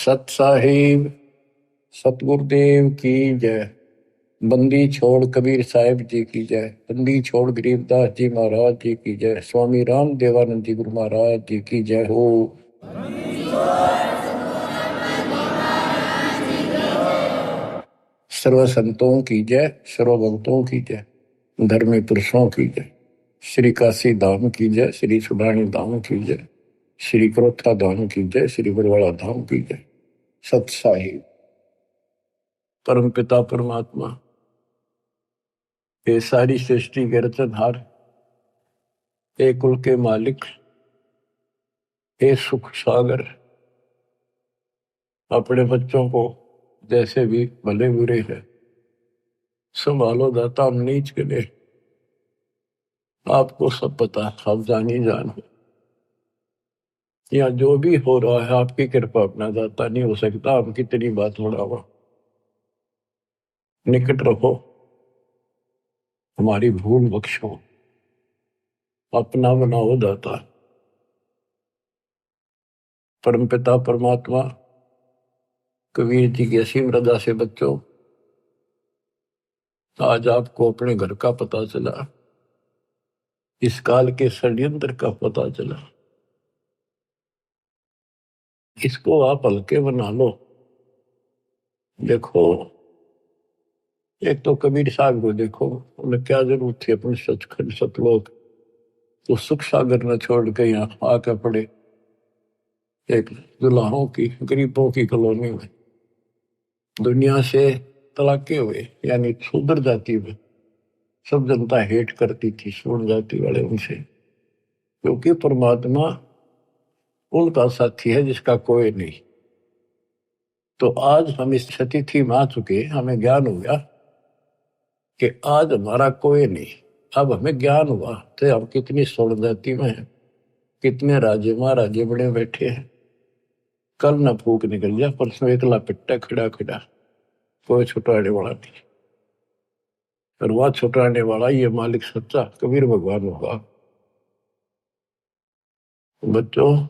सत साहिब सतगुरुदेव की जय। बंदी छोड़ कबीर साहिब जी की जय। बंदी छोड़ गरीबदास जी महाराज जी की जय। स्वामी राम देवानंद जी गुरु महाराज जी की जय हो। सर्व संतों की जय, सर्व भक्तों की जय, धर्मी पुरुषों की जय। श्री काशी धाम की जय, श्री सुडानी धाम की जय, श्री क्रोथा धाम की जय, श्री बरवाड़ा धाम की जय। सत साहिब परम पिता परमात्मा, ये सारी सृष्टि के रचनहार, हे कुल के मालिक, हे सुख सागर, अपने बच्चों को जैसे भी भले बुरे है संभालो दाता। हम नीच के लिए आपको सब पता, आप जानी जान हो। या जो भी हो रहा है आपकी कृपा, अपना दाता नहीं हो सकता। हम कितनी बात बढ़ावा, निकट रहो, हमारी भूल बख्शो, अपना बनाओ दाता। परमपिता परमात्मा, कबीर जी की असीम रजा से बच्चों, आज आपको अपने घर का पता चला, इस काल के षड्यंत्र का पता चला। इसको आप हल्के बना लो। देखो, एक तो कबीर साहब को देखो, उन्हें क्या जरूरत थी अपने सचखंड सतलोक तो सुख सागर न छोड़ के यहाँ आके पड़े एक दुल्हाओं की, गरीबों की कॉलोनी में। दुनिया से तलाके हुए, यानी शूद्र जाति में सब जनता हेट करती थी शूद्र जाति वाले उनसे, क्योंकि परमात्मा उनका साथी है जिसका कोई नहीं। तो आज हम इस स्थिति में आ चुके, हमें ज्ञान हो गया कि आज हमारा कोई नहीं। अब हमें ज्ञान हुआ तो हम कितनी स्वर्ण जाति में हैं, कितने राजे महाराजे बड़े बैठे हैं। कल न फूक निकल जा, परसों एकला पिट्टा खड़ा खड़ा, कोई छुटाने वाला नहीं। और वह छुटाने वाला ये मालिक सच्चा कबीर भगवान होगा। बच्चों,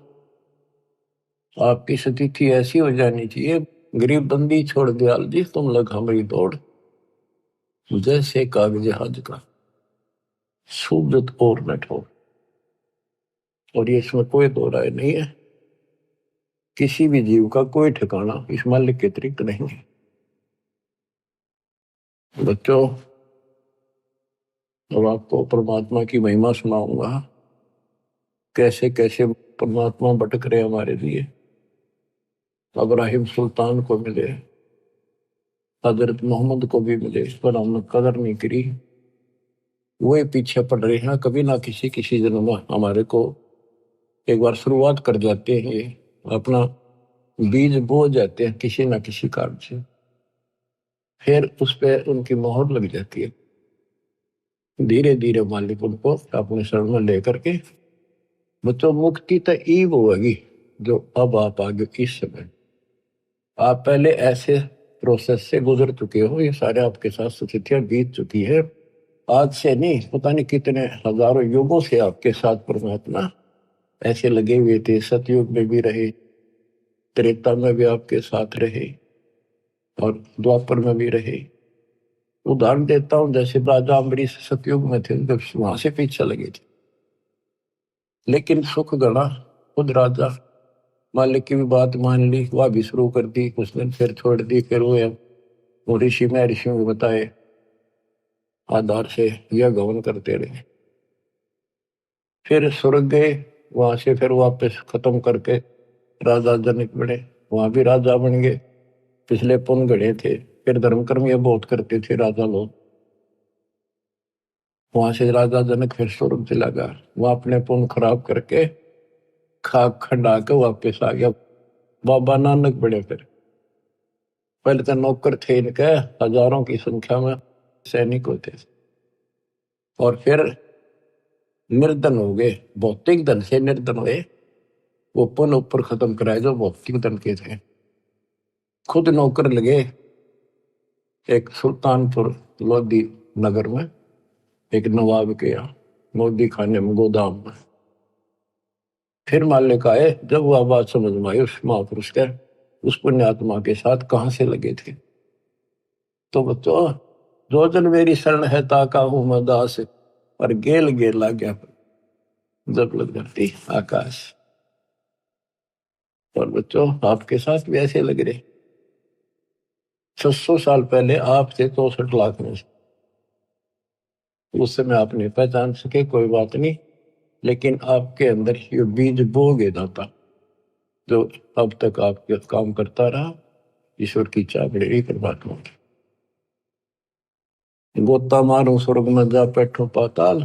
आपकी स्थिति ऐसी हो जानी चाहिए, गरीब बंदी छोड़ दयाल जी तुम लग हमारी दौड़, जैसे कागज हज का सूजत और न ठोर। और ये इसमें कोई दो राय नहीं है, किसी भी जीव का कोई ठिकाना इस मालिक के अतिरिक्त नहीं है। बच्चों, अब आपको परमात्मा की महिमा सुनाऊंगा, कैसे कैसे परमात्मा भटक रहे हमारे लिए। इब्राहिम सुल्तान को मिले, हजरत मोहम्मद को भी मिले, पर हमने कदर नहीं करी। वो पीछे पड़ रहे हैं, कभी ना किसी किसी जन्म में हमारे को एक बार शुरुआत कर जाते हैं, ये अपना बीज बो जाते हैं किसी ना किसी कारण से, फिर उस पर उनकी मोहर लग जाती है। धीरे धीरे मालिक उनको अपने शरण में लेकर के, बच्चों मुक्ति तो ईब होगी जो अब आप आगे इस समय, आप पहले ऐसे प्रोसेस से गुजर चुके हो, ये सारे आपके साथ स्थितियां बीत चुकी है। आज से नहीं, पता नहीं कितने हजारों युगों से आपके साथ परमात्मा ऐसे लगे हुए थे। सतयुग में भी रहे, त्रेता में भी आपके साथ रहे, और द्वापर में भी रहे। उदाहरण देता हूं, जैसे राजा अम्बरीश सतयुग में थे, जब वहां से पीछे लगे थे, लेकिन सुख गणा खुद राजा मालिक की भी बात मान ली, वह भी शुरू कर दी, कुछ दिन फिर छोड़ दी। फिर वो ऋषि में ऋषियों को बताए आधार से यह गवन करते रहे। फिर स्वर्ग गए, वहां से फिर वापस खत्म करके राजा जनक बने, वहां भी राजा बन गए। पिछले पुण्य गढ़े थे, फिर धर्म कर्म ये बहुत करते थे राजा लोग। वहां से राजा जनक फिर स्वर्ग चला गया, वहां अपने पुण्य खराब करके खाक खंडा के वापस आ गया। बाबा नानक बने फिर। पहले तो नौकर थे इनके हजारों की संख्या में, सैनिक होते थे, और फिर निर्धन हो गए, भौतिक धन से निर्धन हुए। वो पुण्य ऊपर खत्म कराए जो भौतिक धन के थे। खुद नौकर लगे एक सुल्तानपुर लोधी नगर में, एक नवाब के यहाँ मोदी खाने में, गोदाम में। फिर मालिक आए, जब वह बात समझ में आई उस महापुरुष के, उस पुण्यात्मा के साथ कहां से लगे थे। तो बच्चों, जो जन मेरी शरण है ताका हूं मैं दास, और गेल गेल ला गया जब लग धरती आकाश। और बच्चों, आपके साथ भी ऐसे लग रहे। 600 साल पहले आप थे 64 लाख में से, उस समय आप नहीं पहचान सके, कोई बात नहीं, लेकिन आपके अंदर ये बीज बो गए दाता, जो अब तक आपके काम करता रहा। ईश्वर की चाह बड़ी परमात्मा की। गोता मारू स्वर्ग में जा बैठो पाताल,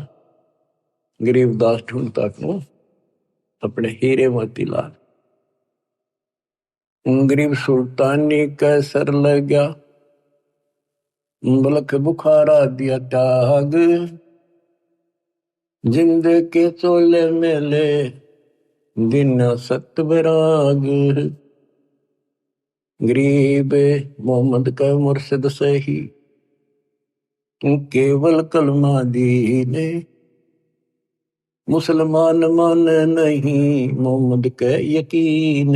गरीब दास ढूंढता क्यों अपने हीरे मोती लाल। गरीब सुल्तानी कैसर लग गया, मुल्क बुखारा दिया त्याग, जिंद के चोले मेले दिन सत विराग। गरीब मोहम्मद का मुर्शिद सही, केवल कलमा दीने, मुसलमान मान नहीं मोहम्मद के यकीन।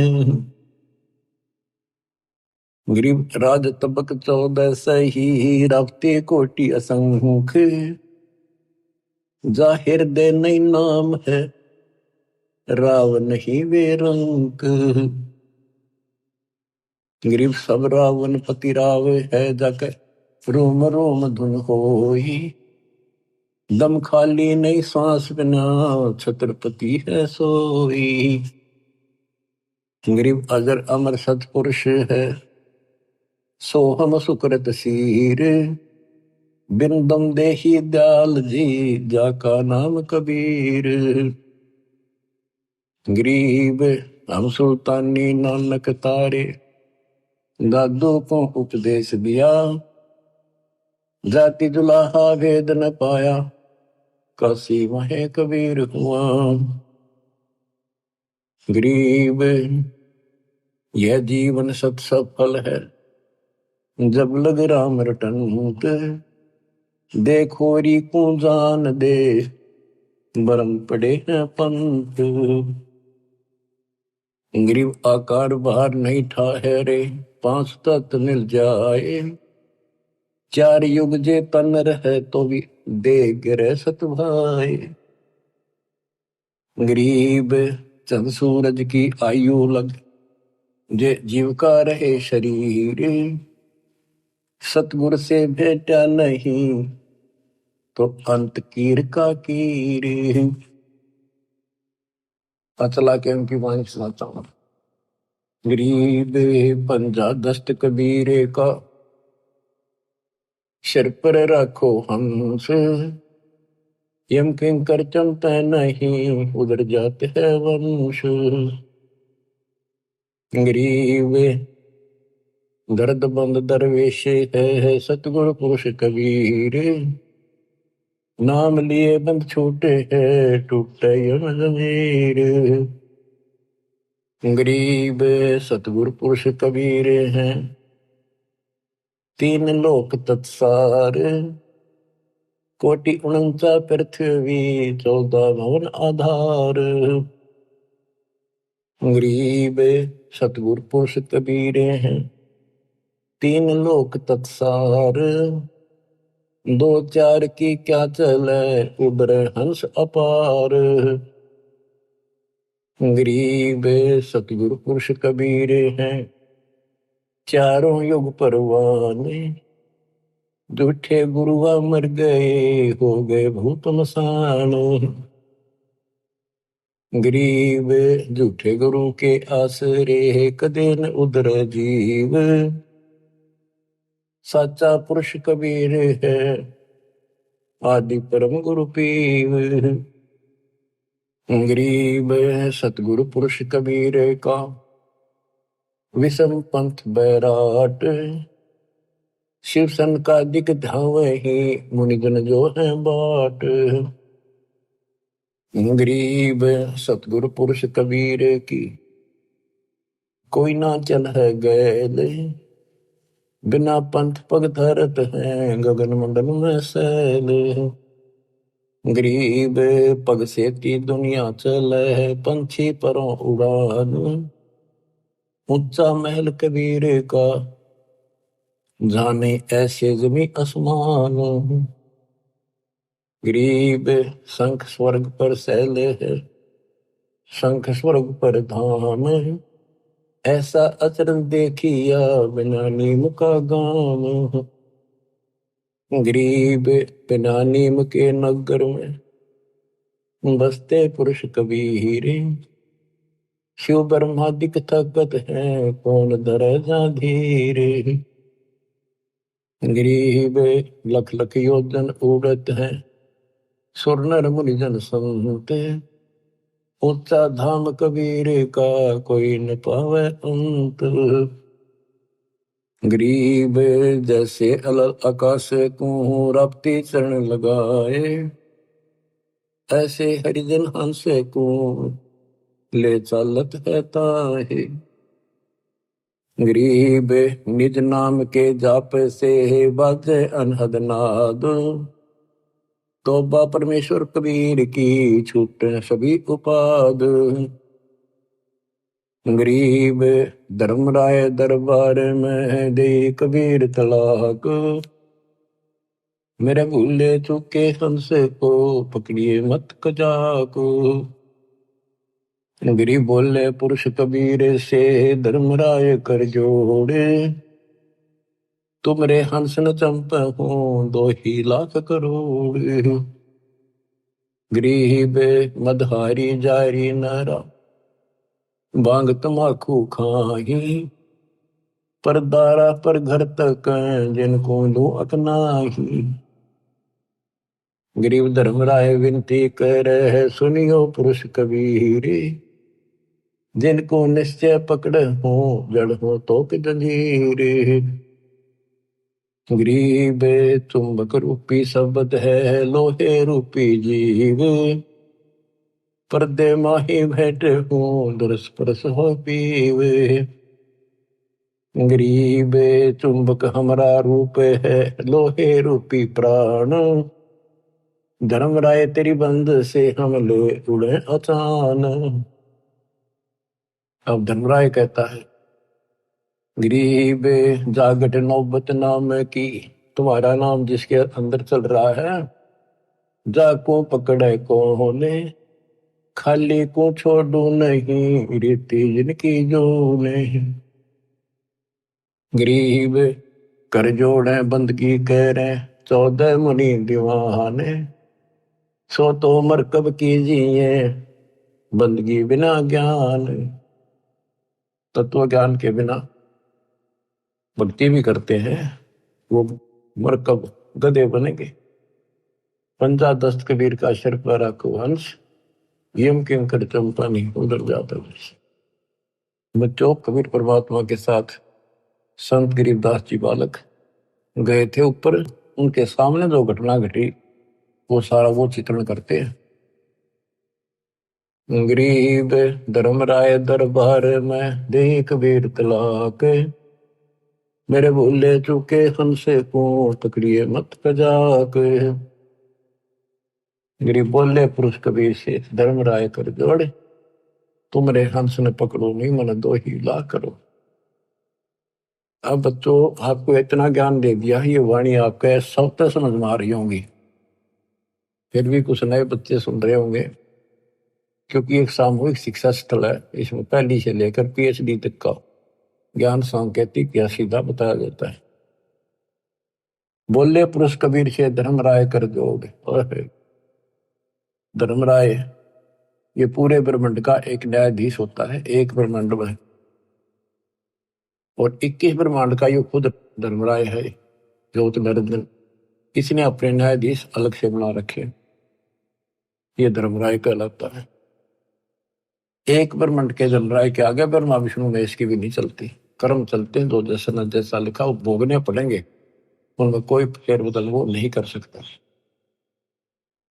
गरीब राज तबक 14 सही, रावते कोटि असंख्य, जाहिर दे नहीं नाम है, राव नहीं वे रंक। गरीब सब रावण पति राव है, जाकर रोम रोम धुन होई, दम खाली नहीं सांस बिना, छत्रपति है सोई। गरीब अजर अमर सतपुरुष है, सोहम सुकृत सीर, बिन दम देही दयाल जी, जाका नाम कबीर। गरीब हम सुल्तानी नानक तारे, दादू को उपदेश दिया, जाति जुलाहा भेद न पाया, काशी वहे कबीर हुआ। गरीब यह जीवन सत सफल है, जब लग राम रटंत, देखोरी को जान दे, बरम पड़े हैं पंत। गरीब आकार बाहर नहीं ठहरे, 5 तत्व मिल जाए, 4 युग जे तन रहे तो भी दे गिरे सत भाई। गरीब चंद सूरज की आयु लग, जे जीव का रहे शरीर, सतगुर से भेटा नहीं तो अंत कीर का कीर। अचला के उनकी वाणी सुनाता हूं। गरीब पंजा दस्त कबीरे का, सिर पर रखो हंस, यम किंकर चमते नहीं, उधर जाते हैं वंश। गरीब दर्द बंद दरवेश है, सतगुरु पुरुष कबीर, नाम लिए बंद छूटे है, टूटे यम जमीर। गरीब सतगुरु पुरुष कबीर हैं, 3 लोक तत्सार, कोटि 49 पृथ्वी, 14 भवन आधार। गरीब सतगुरु पुरुष कबीर हैं, 3 लोक तत्सार, 2 4 की क्या चले, उबरे हंस अपार। गरीब सतगुरु पुरुष कबीर हैं, चारों युग परवाने, झूठे गुरुआ मर गए, हो गए भूत मसान। गरीब झूठे गुरु के आसरे, कदे न उधर जीव, साचा पुरुष कबीर है, आदि परम गुरु पीव। गरीब सतगुरु पुरुष कबीर का, विषम पंथ बैराट, शिव सन का दिक धावही, मुनिजन जो है बाट। गरीब सतगुरु पुरुष कबीर की, कोई ना चल है गैल, बिना पंथ पग धरत है, गगन मंडल में सैल। गरीब पग से ती दुनिया चले है, पंछी परों उड़ान, ऊंचा महल कबीर का, जाने ऐसे जमी आसमान। गरीब शंख स्वर्ग पर सैले है, शंख स्वर्ग पर धाम। ऐसा अचरज देखिया, बिना नीम का गाम। गरीब बिना नीम के नगर में, बसते पुरुष कबीर। शिव ब्रह्मादिक थकत है, कौन धरे जा धीर। गरीब लख लख योजन उड़त है, सुर नर मुनिजन संत। ऊंचा धाम कबीर का, कोई न पावे अंत। गरीब जैसे अलल आकाश को, रपती चरण लगाए। ऐसे हरिजन हंस को, ले चालत है ताहे। गरीब निज नाम के जाप से, बाजे अनहद नाद। तौबा परमेश्वर कबीर की, छूटे सभी उपाद। गरीब धर्मराय दरबार में, दे कबीर तलाक। मेरे भूले चूके हंस को, पकड़िए मत कजाक। गरीब बोले पुरुष कबीर से, धर्मराय कर जोड़े। तुमरे हंस न चंप हो, 2 ही लाख करोड़। गरीब मदहारी जारी नरा, बांग तमाकू खाही। पर दारा पर घर तक, जिनको दो अकनाही। गरीब धर्मराय विनती करे, सुनियो पुरुष कबीर। जिनको निश्चय पकड़ हो, जड़ हो तो कि जंजीर। गरीब चुंबक रूपी शब्द है, लोहे रूपी जीव। पर्दे माही बैठे हो, दुरस्पर्श हो पीव। गरीब चुंबक हमारा रूप है, लोहे रूपी प्राण। धर्मराय तेरी बंद से, हम ले उड़े अचान। अब धर्मराय कहता है, गरीब जागट नौबत नाम की, तुम्हारा नाम जिसके अंदर चल रहा है। जाको पकड़े कौन, खाली को छोड़ू नहीं, रीति जिनकी जो नहीं। गरीब कर जोड़े बंदगी करे, 14 मुनि दीवाने। सो तो मरकब कीजिए, बंदगी बिना ज्ञान। तत्व ज्ञान के बिना भक्ति भी करते हैं, वो मरकब गधे बनेंगे। पंजा दस्त कबीर का शर पर रखो हंस, यम किंकर चंपा नहीं उधर जाता। बच्चों, कबीर परमात्मा के साथ संत गरीबदास जी बालक गए थे ऊपर। उनके सामने जो घटना घटी, वो सारा वो चित्रण करते हैं। गरीब धर्मराय दरबार में, दे कबीर तलाक। मेरे भूले चूके हमसे को, तकड़िए मत कजाक। गरीब बोले पुरुष कबीर से, धर्मराय कर जोड़े। तुमरे हंस ने पकड़ो नहीं, मन 2 ही लाख करो। अब बच्चों, आपको इतना ज्ञान दे दिया, ये वाणी आपके सब तक समझ में आ रही होंगी। फिर भी कुछ नए बच्चे सुन रहे होंगे, क्योंकि एक सामूहिक शिक्षा स्थल है। इसमें पहली से लेकर PhD तक का ज्ञान सांकेतिक या सीधा बताया जाता है। बोले पुरुष कबीर से, धर्मराय कर जोड़। धर्मराय ये पूरे ब्रह्मांड का एक न्यायाधीश होता है, एक ब्रह्मांड में। और 21 ब्रह्मांड का ये खुद धर्मराय है, ज्योत नरेंद्र। इसने अपने न्यायाधीश अलग से बना रखे, ये धर्मराय कहलाता है। एक ब्रह्मांड के धर्मराय के आगे ब्रह्मा विष्णु महेश की भी नहीं चलती। कर्म चलते हैं, जो जैसा न जैसा लिखा वो भोगने पड़ेंगे, उनमें कोई फेर बदल वो नहीं कर सकता।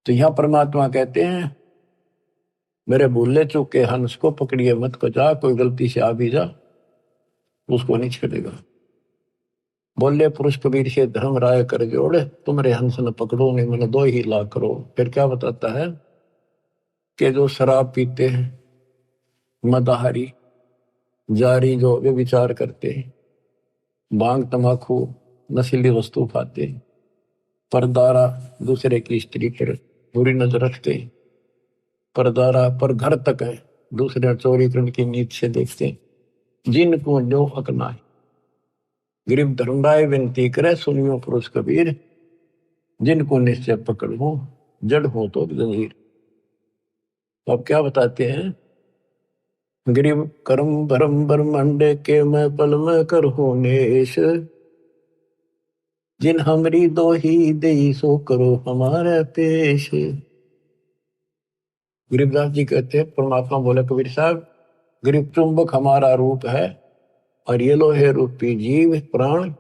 तो यहां परमात्मा कहते हैं, मेरे भूले चूके हंस को पकड़िए मत कजा। कोई गलती से आ भी जा, उसको नहीं छेड़ेगा। बोले पुरुष कबीर से, धर्मराय कर जोड़े। तुमरे हंस न पकड़ो नहीं, मैंने 2 ही लाख करो। फिर क्या बताता है कि जो शराब पीते हैं, मदाहारी, जारी जो वे विचार करते, भांग तमाकू नशीली वस्तु खाते, परदारा दूसरे की स्त्री पर बुरी नजर रखते, परदारा पर घर तक है दूसरे चोरी करने की नीत से देखते, जिनको जो हक ना है। गरीब धर्मराय विनती करे सुनियो पुरुष कबीर, जिनको निश्चय पकड़ हो जड़ हो तो जंजीर। तो अब क्या बताते हैं, गरीब कर्म भरम ब्रह्मांड के मैं पल में कर हो नेश, जिन हमरी दो ही दे सो करो हमारे पेश। गरीबदास जी कहते हैं, परमात्मा बोले कबीर साहब, गरीब चुंबक हमारा रूप है और ये लो है रूपी जीव प्राण,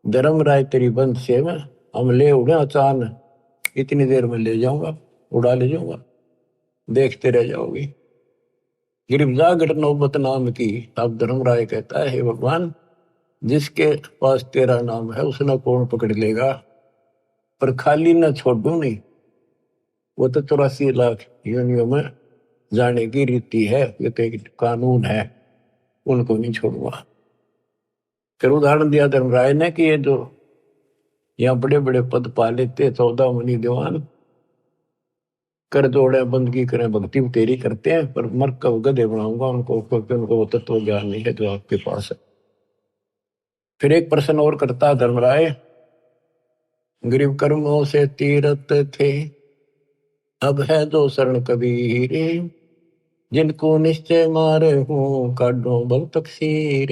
धर्म राय तेरी बंद से में हम ले उड़े अचान, इतनी देर में ले जाऊंगा, उड़ा ले जाऊंगा, देखते रह जाओगे। गिरफ्तार घट नौबत नाम की। अब धर्मराय कहता है, हे भगवान, जिसके पास तेरा नाम है उसने कौन पकड़ लेगा, पर खाली न छोड़ू नहीं, वो तो 84 लाख योनियों में जाने की रीति है, ये तो एक कानून है, उनको नहीं छोड़ूंगा। फिर उदाहरण दिया धर्मराय ने कि ये जो यहाँ बड़े बड़े पद पा लेते 14 मुनि दीवान, कर जोड़े बंदगी करें भक्ति तेरी करते हैं, पर मर कब गधे बनाऊंगा उनको, क्योंकि उनको तत्व ज्ञान नहीं है जो आपके पास है। फिर एक प्रश्न और करता धर्मराय, गरीब कर्मों से तीरथ थे, अब है जो शरण कबीर, जिनको निश्चय मारे हूं काढो बल तकसीर।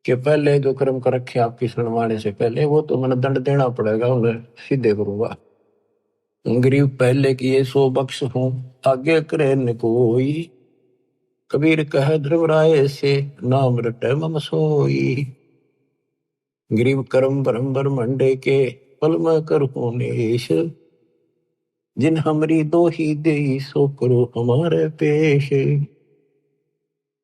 कि पहले जो कर्म कर रखे आपकी शरण माने से पहले, वो तो मैंने दंड देना पड़ेगा, उन्हें सीधे करूंगा। गरीब पहले किए सो बख्श हूं, आगे करे न कोई, कबीर कह धर्मराय से नाम रटे मम सोई। गरीब कर्म ब्रह्म ब्रह्मंडे के पल में कर नेश, जिन हमरी दो ही दे सो करो हमारे पेश।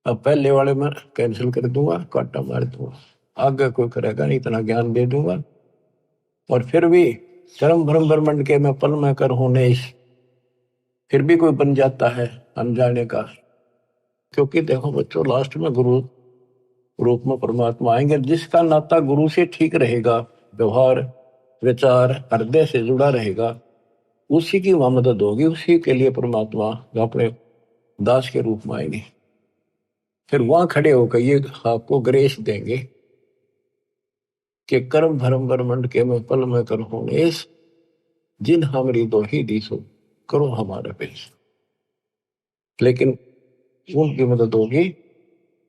अब पहले वाले में कैंसिल कर दूंगा, काटा मार दूंगा, आगे कोई करेगा नहीं, इतना ज्ञान दे दूंगा। और फिर भी कर्म ब्रह्म ब्रह्मंड के मैं पल में कर नेश, फिर भी कोई बन जाता है अनजाने का। क्योंकि देखो बच्चों, लास्ट में गुरु रूप में परमात्मा आएंगे, जिसका नाता गुरु से ठीक रहेगा, व्यवहार विचार हृदय से जुड़ा रहेगा, उसी की वहां मदद होगी, उसी के लिए परमात्मा अपने दास के रूप में आएंगे। फिर वहां खड़े होकर ये आपको ग्रेस देंगे कि कर्म धर्म ब्रह्मंड के में पल में कर नेश, जिन हमरी दो ही दिसो करो हमारे पेश। लेकिन उनकी मदद होगी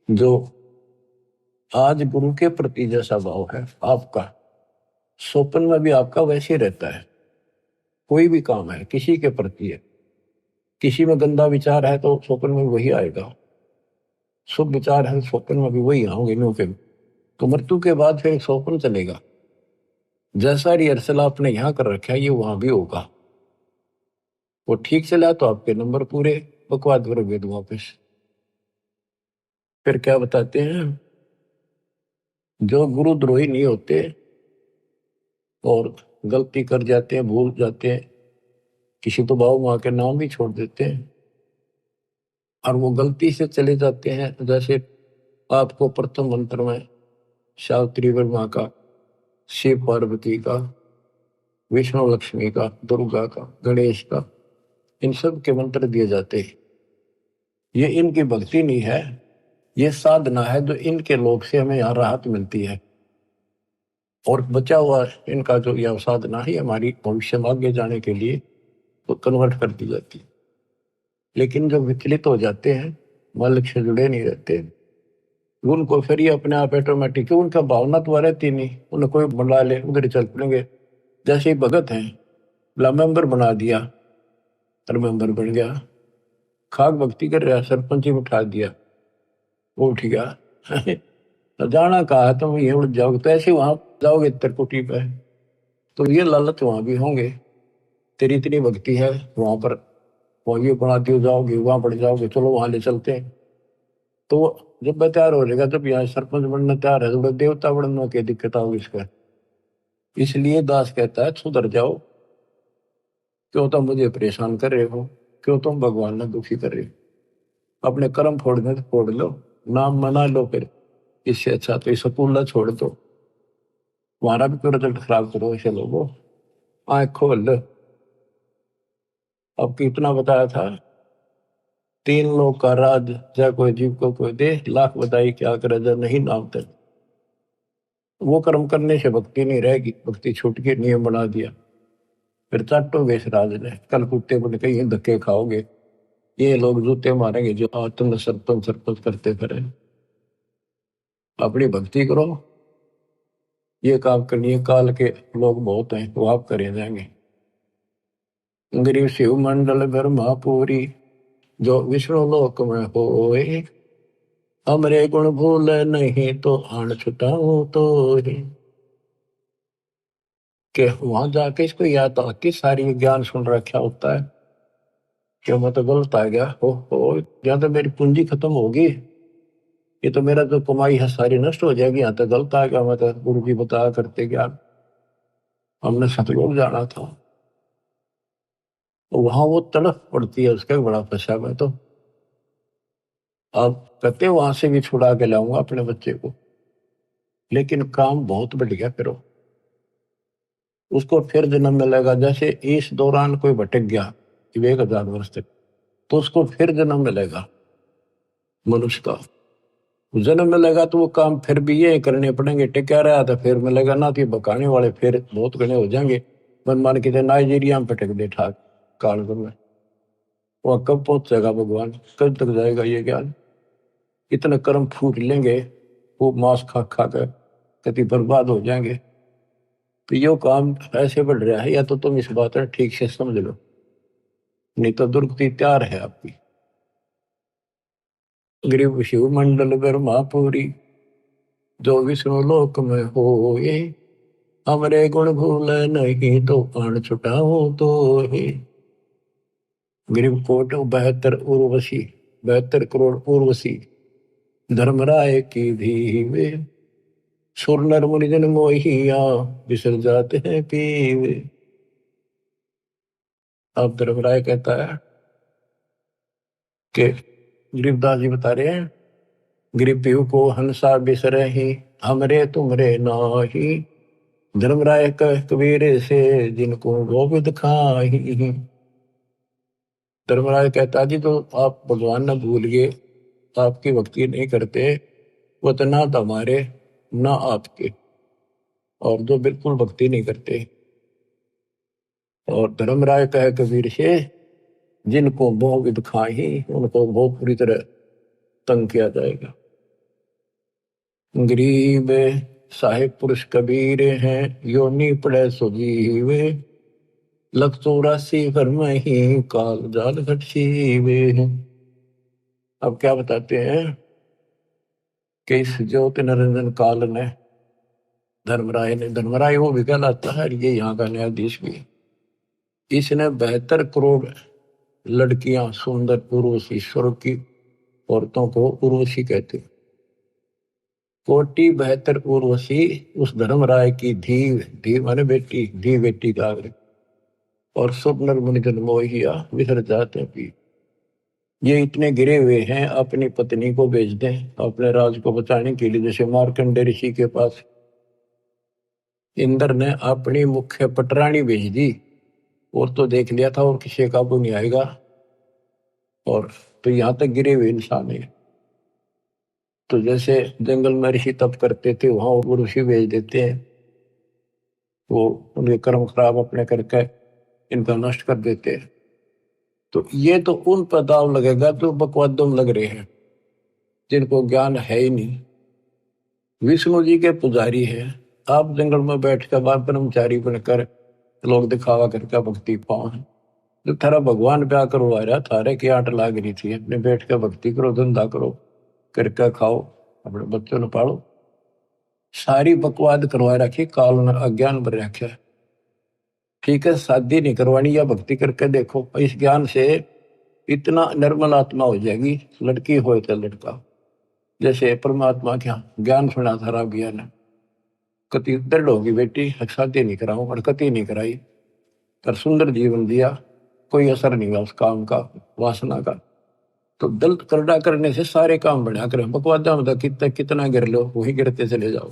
जो आज गुरु के प्रति जैसा भाव है आपका, स्वप्न में भी आपका वैसे रहता है। कोई भी काम है किसी के प्रति है, किसी में गंदा विचार है तो स्वप्न में वही आएगा, शुभ विचार है स्वप्न में भी वही आओगे के। तो मृत्यु के बाद फिर स्वप्न चलेगा, जैसा रिहर्सल आपने यहाँ कर रखा है ये वहां भी होगा। वो ठीक चला तो आपके नंबर पूरे, बकवाद करोगे वापस। फिर क्या बताते हैं, जो गुरुद्रोही नहीं होते और गलती कर जाते हैं, भूल जाते हैं, किसी तो बाबू माँ के नाम भी छोड़ देते हैं और वो गलती से चले जाते हैं, जैसे आपको प्रथम मंत्र में सावित्री माँ का, शिव पार्वती का, विष्णु लक्ष्मी का, दुर्गा का, गणेश का, इन सब के मंत्र दिए जाते हैं। ये इनकी भक्ति नहीं है, ये साधना है जो इनके लोग से हमें यहाँ राहत मिलती है। और बचा हुआ इनका जो यह साधना है हमारी भविष्य में आगे जाने के लिए तो कन्वर्ट कर दी जाती है। लेकिन जब विचलित हो जाते हैं, मालिक से जुड़े नहीं रहते, उनको फिर ये अपने आप ऑटोमेटिक, उनका भावना तो रहती नहीं, उन्हें कोई बुला ले उधर चल पड़ेंगे। जैसे ही भगत हैं, मेंबर बना दिया और मेंबर बन गया, खाक भक्ति कर रहा, सरपंच ही उठा दिया, वो उठ गया तो जाना कहा तुम ये उड़ जाओगे, तो ऐसे वहां जाओगे त्रिकुटी पे, तो ये लालच वहां भी होंगे, तेरी इतनी भक्ति है वहां पर, वहां ये बना दियो, जाओगे वहां पड़ जाओगे, चलो वहां ले चलते हैं। तो जब मैं तैयार हो जाएगा, जब यहाँ सरपंच बनना तैयार है, तो देवता बनने की दिक्कत होगी इसका। इसलिए दास कहता है सुधर जाओ, क्यों तुम मुझे परेशान कर रहे हो, क्यों तुम भगवान ने दुखी कर रहे हो, अपने कर्म फोड़ने तो फोड़ लो, नाम मना लो, फिर इससे अच्छा तो स्कूल छोड़ दो, तुम्हारा भी तो रिजल्ट खराब करो ऐसे लोगों, आँख खोल लो। अब कितना बताया था, 3 लोग का राज, चाहे कोई जीव को कोई दे, लाख बताई क्या करे जब नहीं नाम तक। वो कर्म करने से भक्ति नहीं रहेगी, भक्ति छूट के नियम बना दिया, फिर चाटोगे इस राज ने, कल कुत्ते बोले कहीं धक्के खाओगे, ये लोग जूते मारेंगे जो आज तुमने सरपंच सरपंच करते फिरे। अपनी भक्ति करो, ये काम करनी है, काल के लोग बहुत हैं वो आप करे जाएंगे। गरीब शिव मंडल ब्रह्मापुरी, जो विष्णु लोक में होए, हमरे गुण भूल नहीं तो आन छुटाऊं तो ही। के वहां जाके इसको याद आती सारी ज्ञान सुन रखा होता है कि मैं तो गलत आ गया, हो या तो मेरी पूंजी खत्म होगी, ये तो मेरा जो कमाई है सारी नष्ट हो जाएगी, यहाँ तो गलत आ गया, मैं तो गुरु जी बताया करते ज्ञान, हमने सतलोक जाना था। तो वहां वो तड़फ पड़ती है, उसका बड़ा पछा है। तो अब कहते वहां से भी छुड़ा के लाऊंगा अपने बच्चे को, लेकिन काम बहुत बढ़ गया, फिर उसको फिर जन्म मिलेगा। जैसे इस दौरान कोई भटक गया 1000 वर्ष तक, तो उसको फिर जन्म मिलेगा मनुष्य का, जन्म मिलेगा तो वो काम फिर भी ये करने पड़ेंगे, टिका रहा था फिर मिलेगा ना, तो बकाने वाले फिर बहुत घने हो जाएंगे। मन मान के नाइजीरिया में भटक दे ठाक काल में, वह कब पहुंचेगा भगवान, कब तक जाएगा ये ज्ञान, इतने कर्म फूट लेंगे, वो मांस खा खा कर कति बर्बाद हो जाएंगे। तो यो काम ऐसे बढ़ रहा है, या तो तुम इस बात को ठीक से समझ लो, नहीं तो दुर्गति तैयार है आपकी। गरीब शिव मंडल ब्रह्मापुरी, जो विष्णु लोक में होए, हमरे गुण भूल नहीं तो प्राण छुटाओ तो ही। गरीब कोट 72 उर्वशी, 72 करोड़ उर्वशी, धर्मराय की धीवे, सुर नर मुनि जन मोहिया, बिसर जाते हैं पीवे। अब धर्मराय कहता है कि गरीबदास जी बता रहे हैं, गरीब पीव को हंसा बिसरे ही, हमरे तुमरे नाही, धर्मराय कह कबीर से, जिनको गोविंद खाही। धर्मराज कहता जी तो आप भगवान न भूल गए, आपकी भक्ति नहीं करते, वो तो ना तो हमारे ना आपके, और जो बिल्कुल भक्ति नहीं करते। और धर्मराय कहे कबीर से, जिनको मोह विद खाही, उनको बहुत पूरी तरह तंग किया जाएगा। गरीब साहिब पुरुष कबीर हैं, योनि पड़े सुजीवे, 184 घर में ही काल जाल घट सीवे। अब क्या बताते हैं कि इस ज्योति निरंजन काल ने, धर्मराय वो भी कहलाता है, ये यहाँ का न्यायाधीश भी, इसने 72 करोड़ लड़कियां सुंदर उर्वशी, स्वर्ग की औरतों को उर्वशी कहते, कोटि 72 उर्वशी उस धर्मराय की धी माने बेटी, धी बेटी का, और सब नर मुनि जन मोहिया, विसर जाते पी। ये इतने गिरे हुए हैं, अपनी पत्नी को भेज दें अपने राज को बचाने के लिए। जैसे मार्कंडे ऋषि के पास इंद्र ने अपनी मुख्य पटरानी भेज दी, और तो देख लिया था और किसी काबू नहीं आएगा, और तो यहां तक गिरे हुए इंसान है। तो जैसे जंगल में ऋषि तप करते थे, वहां वो ऋषि भेज देते हैं, वो उनके कर्म खराब अपने करके इनका नष्ट कर देते हैं। तो ये तो उन पर दाव लगेगा जो बकवादों में लग रहे हैं, जिनको ज्ञान है ही नहीं। विष्णु जी के पुजारी है, आप जंगल में बैठकर बाप ब्रह्मचारी बनकर लोग दिखावा करके भक्ति पाओ। जो थारा भगवान ब्याह करवा रहा, थारे की आंट लाग रही थी, अपने बैठ कर भक्ति करो, धंधा करो, करके खाओ, अपने बच्चों ने पालो। सारी बकवाद करवा रखी, काल ने अज्ञान भर रखा। ठीक है, शादी नहीं करवानी, या भक्ति करके देखो, इस ज्ञान से इतना निर्मल आत्मा हो जाएगी, लड़की हो तो लड़का। जैसे परमात्मा क्या ज्ञान सुना था राव ज्ञान, कति दृढ़ होगी बेटी, शादी नहीं कराऊं, और कति नहीं कराई, पर सुंदर जीवन दिया, कोई असर नहीं हुआ उस काम का, वासना का। तो दल करड़ा करने से सारे काम बढ़िया करें। बकवादा में कितना कितना गिर लो वही गिरते चले जाओ।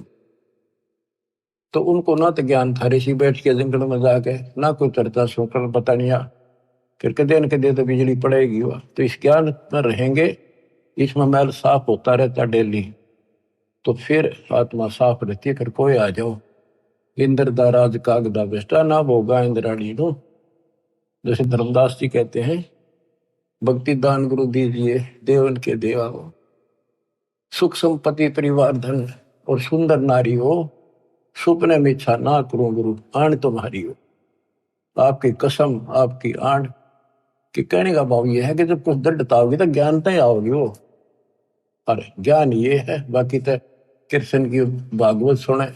तो उनको ना तो ज्ञान था, ऋषि बैठ के जंगल में जाके ना कोई चर्चा सुनकर पता नहीं आ, फिर कदे न कदे तो बिजली पड़ेगी वह। तो इस ज्ञान में रहेंगे, इसमें मैल साफ होता रहता डेली, तो फिर आत्मा साफ रहती है। फिर कोई आ जाओ इंद्र दा राज कागदा बेस्टा ना भोगा इंद्राणी नो, जैसे धर्मदास जी कहते हैं, भक्ति दान गुरु दीजिए देवन के देवा हो, सुख संपत्ति परिवार धन और सुंदर नारी हो, सुपने में इच्छा ना करूं गुरु आण तुम्हारी हो। आपकी कसम आपकी आण कि कहने का भाव ये है कि जब कुछ दृढ़ता होगी तो ज्ञानता ही आओगी वो। अरे ज्ञान ये है, बाकी तो कृष्ण की भागवत सुने,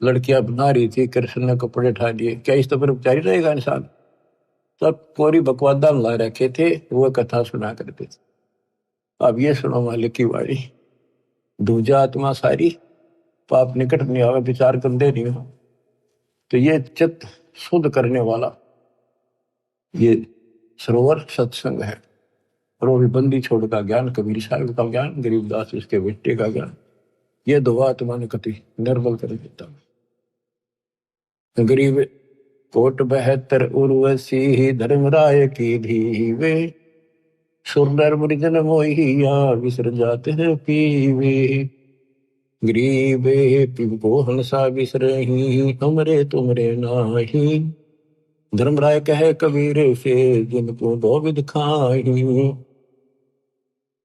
लड़कियां बना रही थी, कृष्ण ने कपड़े उठा दिए, क्या इस तो पर उपचारी रहेगा इंसान? सब कोरी बकवादा ला रखे थे, वो कथा सुना करते थे। अब ये सुनो मालिक की वाणी, दूजा आत्मा सारी पाप निकट नहीं आवे, विचार करते नहीं हो। तो ये चित्त शुद्ध करने वाला ये सरोवर सत्संग है। और वो भी बंदी छोड़ का ज्ञान, कबीर साहब का ज्ञान, गरीबदास उसके बेटे का ज्ञान, ये दो आत्मा ने कति निर्बल कर देता। गरीब कोट 72 उर्वशी धर्मराय की धीवे, सुरनर मुरिजन मोहिया विसर जाते हैं पीवे। गरीबे पिंपो हंसा विसरही, हमरे तुमरे नाही, धर्मराय कहे कबीर से जिनको दो विध खाही।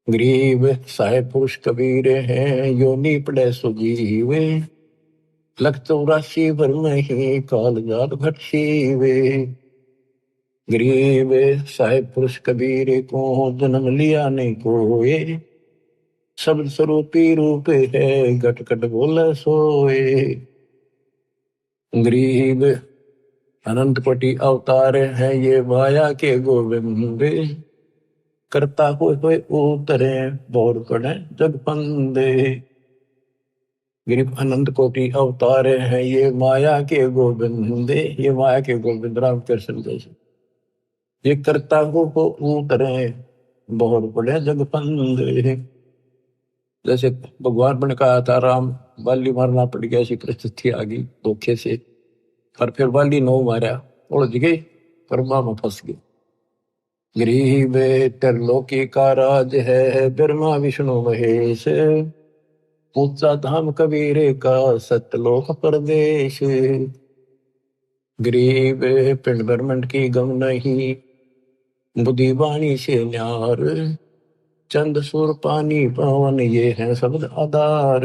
गरीब साहेब पुरुष कबीर हैं, योनि पड़े सुजीवे, लख 84 भर नहीं काल जात घट सीवे। गरीब साहेब पुरुष कबीर को जन्म लिया नहीं कोए, शब्द स्वरूपी रूप है घट घट बोले सोए। गरीब अनंत कोटि अवतार है ये माया के गोविंद, करता हुए उतरे बोर पड़े जग फंदे। गरीब अनंत कोटि अवतार है ये माया के गोविंद, ये माया के गोविंद राम कृष्ण जैसे, ये करता हो उतरे बोर पड़े जग फंदे। जैसे भगवान ने कहा था राम बाली मारना पड़ गया, ऐसी परिस्थिति आ गई धोखे से, पर फिर बाली नो मारा, उलझ गए, कर्मा में फंस गए। गरीब त्रिलोकी का राज है ब्रह्मा विष्णु महेश, ऊंचा धाम कबीर का सतलोक प्रदेश। गरीब पिंड ब्रह्मंड की गम नहीं, बुद्धि वाणी से न्यार, चंद सुर पानी पवन ये है शब्द आधार।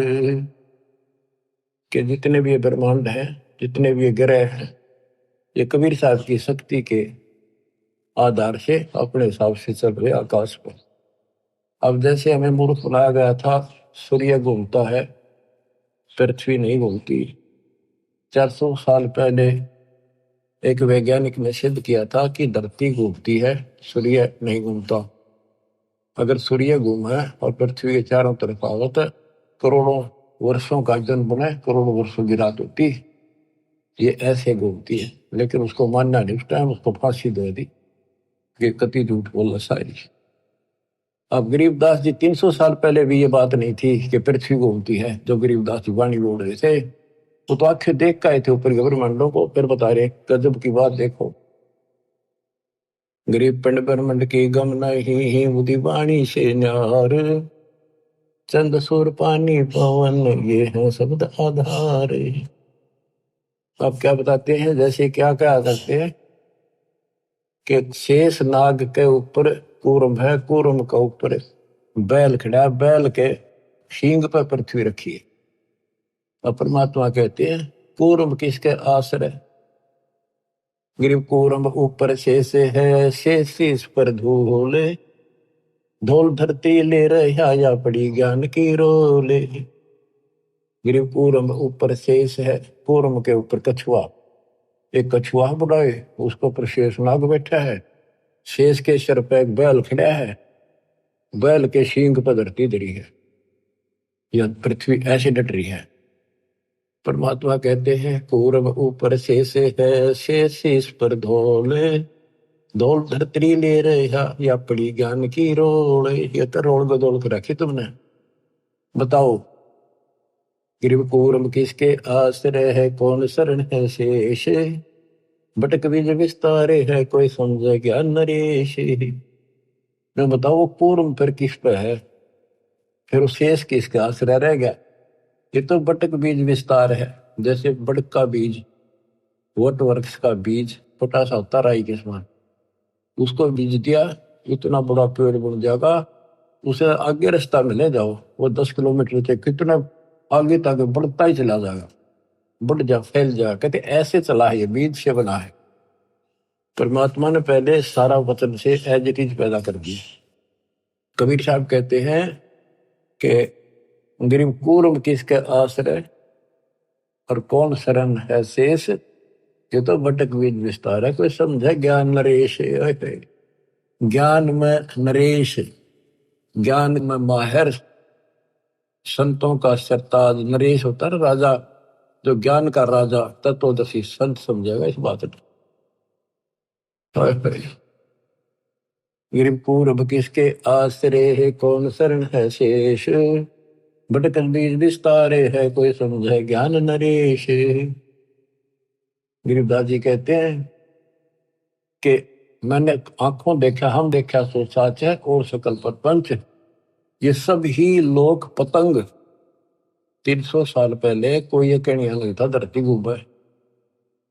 के जितने भी ये ब्रह्मांड है, जितने भी ये ग्रह हैं, ये कबीर साहब की शक्ति के आधार से अपने हिसाब से चल रहे आकाश पर। अब जैसे हमें मूर्ख बनाया गया था, सूर्य घूमता है पृथ्वी नहीं घूमती। 400 साल पहले एक वैज्ञानिक ने सिद्ध किया था कि धरती घूमती है, सूर्य नहीं घूमता। अगर सूर्य घूमे और पृथ्वी के चारों तरफ आवत, करोड़ों वर्षों का जन्म बने, करोड़ों वर्षों की रात होती, ये ऐसे घूमती है। लेकिन उसको मानना नहीं, उस टाइम उसको फांसी दे दी कि कति झूठ बोला सारी। अब गरीबदास जी 300 साल पहले भी ये बात नहीं थी कि पृथ्वी घूमती है, जो गरीबदास जी वाणी बोल रहे थे, वो तो आंखें देख के आए थे ऊपर ब्रह्मांडों को, फिर बता रहे गजब की बात देखो। गरीब पिंड ब्रह्मंड की गम नहीं, बुद्धि वाणी से न्यार, चंद सुर पानी पवन ये है शब्द आधार। अब क्या बताते हैं, जैसे क्या क्या करते हैं कि शेष नाग के ऊपर कूर्म है, कूर्म के ऊपर बैल खड़ा, बैल के सींग पर पृथ्वी रखी है। और परमात्मा कहते हैं कूर्म किसके आश्रय, गरीब कूर्म ऊपर शेष है, शेष इस पर धूल, धूल धरती ले रहा या पड़ी ज्ञान की रोले। गरीब कूर्म ऊपर शेष है, कूर्म के ऊपर कछुआ, एक कछुआ बुलाए, उसके ऊपर शेष नाग बैठा है, शेष के सिर पे एक बैल खड़ा है, बैल के सींग पर धरती धरी है, यह पृथ्वी ऐसे डट रही है। परमात्मा कहते हैं कूर्म ऊपर शेष है, शेष इस पर धोले, धौल धरतरी ले रहा या पड़ी ज्ञान की रोल, ये तो रोल बदौल कर रखी तुमने। बताओ गिरव कूरम किसके आश्रय है, कौन शरण है शेष, भटक बीज विस्तारे है, कोई समझे ज्ञान नरेश। मैं बताओ वो कूरम फिर किस पे है, फिर शेष किसके आश्रय रह गया। ये तो बटक बीज विस्तार है, जैसे बड़क का बीज, वट वृक्ष का बीज छोटा सा होता राई के समान, उसको बीज दिया इतना बड़ा पेड़ बन जाएगा, उसे आगे रास्ता में ले जाओ वो 10 किलोमीटर से कितना आगे तक बढ़ता ही चला जाएगा, बढ़ जा फैल जा। कहते ऐसे चला है, ये बीज से बना है। परमात्मा ने पहले सारा वचन से एज इट इज पैदा कर दिया। कबीर साहब कहते हैं कि गिरिव कूर्म किसके आश्रय और कौन शरण है शेष, ये तो भटक बीज विस्तार है, कोई समझे ज्ञान नरेश। ज्ञान में नरेश, ज्ञान में माहिर, संतों का सरताज। नरेश होता है राजा, जो ज्ञान का राजा तत्वदर्शी संत समझेगा इस बात को। गिरिव पूर्व किसके आश्रय है, कौन शरण है शेष, भटक बीज विस्तारे है, कोई समझे ज्ञान नरेश। गिरिवदास जी कहते हैं कि मैंने आंखों देखा, हम देखा सो साच है, और सकल प्रपंच, ये सब ही लोक पतंग। 300 साल पहले कोई ये कहने नहीं था धरती घूमे,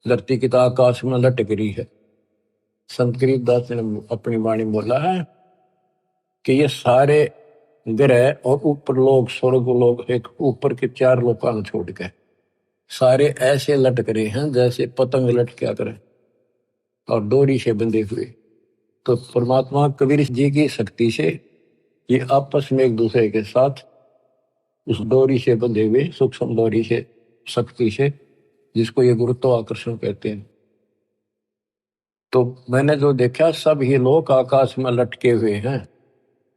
धरती की तो आकाश में लटक रही है। संत गरीबदास ने अपनी वाणी बोला है कि ये सारे ग्रह और ऊपर लोग, स्वर्ग लोग, एक ऊपर के 4 लोकान छोड़ के सारे ऐसे लटक रहे हैं जैसे पतंग लटका करे और डोरी से बंधे हुए। तो परमात्मा कबीर जी की शक्ति से ये आपस में एक दूसरे के साथ उस डोरी से बंधे हुए, सूक्ष्म डोरी से, शक्ति से, जिसको ये गुरुत्वाकर्षण कहते हैं। तो मैंने जो देखा सब ही लोग आकाश में लटके हुए हैं।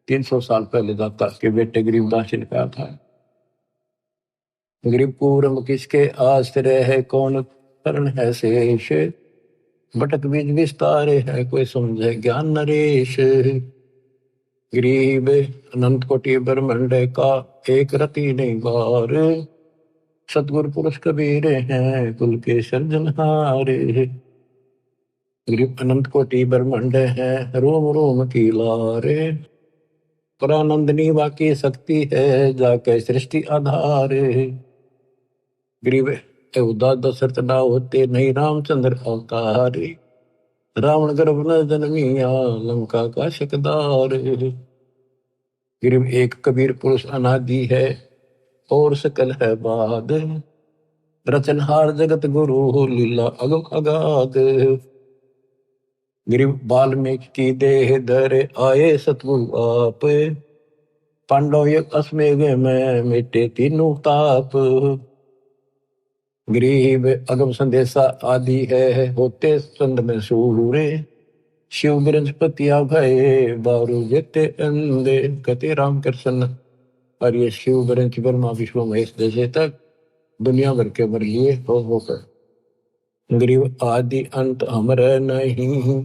300 साल पहले दाता के बेटे गरीबदास जी ने कहा था। गिरिव पूर्व किसके आश्रय है, कौन शरण है शेष, भटक बीज विस्तारे है, कोई समझे ज्ञान नरेश। गरीब अनंत कोटि ब्रह्मांड का एक रति नहीं बार, सतगुरु पुरुष कबीर हैं कुल के सर्जनहारे। गरीब अनंत कोटि ब्रह्मांड है, रोम रोम की लारे, परानंदनी वाकी शक्ति है, जाके सृष्टि आधार। गरीब उदा दशरथ ना होते, नहीं रामचंद्र अवतार, रावण गर्भ न जन्मिया, लंका का शकदार। गरीब एक कबीर पुरुष अनादि है, और सकल है बाद, रचनहार जगत गुरु, लीला अगम अगाध। गिरिव वाल्मीकि की देह धरे, आए सतगुरु आप, पांडव युग अश्वमेध में मिटे तीनों ताप। गरीब अगम संदेशा आदि है, होते संद में सूरे, शिव बृहस्पतिया भय बारू जेते अंधे। कहते रामकृष्ण और ये शिव बृहस्पति ब्रह्मा विष्णु महेश जैसे तक दुनिया भर के मर लिए होकर। गरीब आदि अंत अमर नहीं,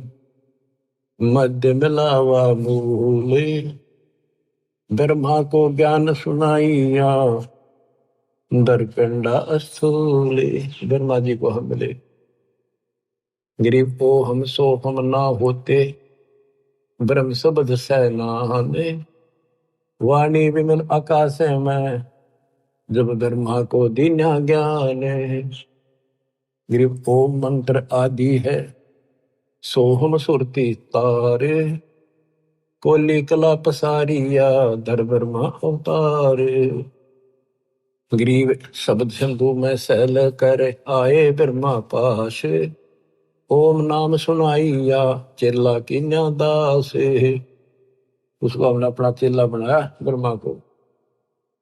मध्य मिलावा मूल, ब्रह्मा को ज्ञान सुनाइया, दरकंडा स्थूल। ब्रह्मा जी को हम मिले। गरीब को हम सो हम ना होते, ब्रह्म शब्द सैनाने, वाणी विमल आकाश में, जब ब्रह्मा को दीन्या ज्ञान। गरीब ओम मंत्र आदि है, सोहम सुरती तारे, कोली कला पसारिया, धर ब्रह्मा अवतार। गरीब शब्द सिंधु में सहल कर, आए ब्रह्मा पास, ओम नाम सुनाइया, चेला की दास। उसको हमने अपना चेला बनाया, ब्रह्मा को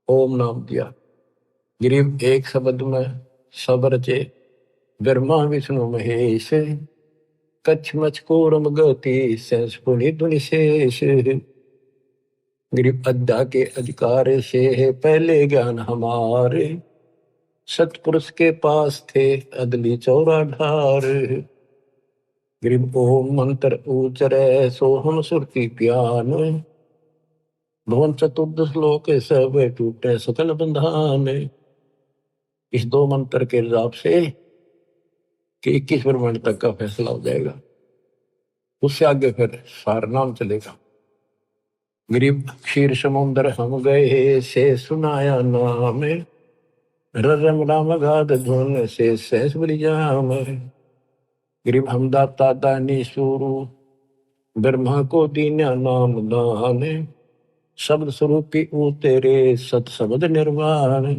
ओम नाम दिया। गरीब एक शब्द में सब रचे, ब्रह्मा विष्णु महेश, कच्छ मच कोरम गति, सेंस पुनि धुनि शेष। गरीब अद्धा के अधिकार से है, पहले ज्ञान हमारे, सतपुरुष के पास थे अदली चौरा ढार। गरीब ओम मंत्र उचरे सोहम सुरती प्यान, भवन चतुर्दश लोक सब टूटे सकल बंधान। इस दो मंत्र के हिसाब से कि 21 ब्रह्मांड तक का फैसला हो जाएगा, उससे आगे फिर सार नाम चलेगा। गरीब क्षीर समुद्र हम गए से सुनाया नाम, रम राम गाद धुन से सहस बलिजाम। गरीब हम दाता दानी सुरु ब्रह्मा को दीन्या नाम दान, शब्द स्वरूपी ऊ तेरे सत शब्द निर्वाण।